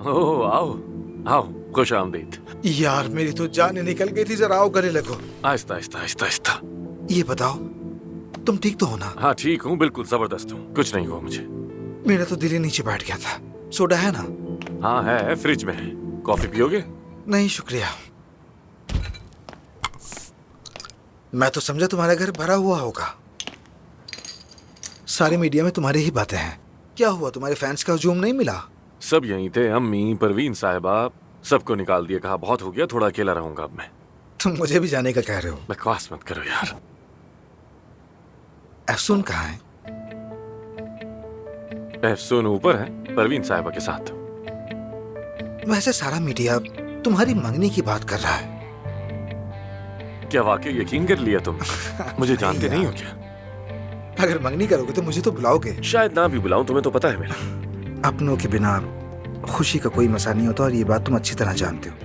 ओह आओ आओ, खुश आमदीद। यार मेरी तो जान ही निकल गई थी, जरा आओ गले लगो। आहिस्ता आहिस्ता आहिस्ता आहिस्ता। ये बताओ तुम ठीक तो हो ना? हाँ ठीक हूँ, बिल्कुल जबरदस्त हूँ, कुछ नहीं हुआ मुझे। मेरा तो दिल ही नीचे बैठ गया था। सोडा है ना? हाँ है, फ्रिज में है। कॉफी पियोगे? नहीं शुक्रिया। मैं तो समझा तुम्हारा घर भरा हुआ होगा। सारी मीडिया में तुम्हारी ही बातें हैं। क्या हुआ, तुम्हारे फैंस का हुजूम नहीं मिला? सब यहीं थे, अम्मी, परवीन साहिबा, सबको निकाल दिया। कहा बहुत हो गया, थोड़ा अकेला रहूंगा अब मैं। तुम मुझे भी जाने का कह रहे हो? बकवास मत करो यार। अफसून कहाँ है? एफसून ऊपर है, परवीन साहिबा के साथ। वैसे सारा मीडिया तुम्हारी मंगनी की बात कर रहा है। क्या वाकई यकीन कर लिया तुम? मुझे जानते नहीं हो क्या? अगर मंगनी करोगे तो मुझे तो बुलाओगे। शायद ना भी बुलाऊं, तुम्हें तो पता है मेरा। अपनों के बिना खुशी का कोई मसा नहीं होता, और ये बात तुम अच्छी तरह जानते हो।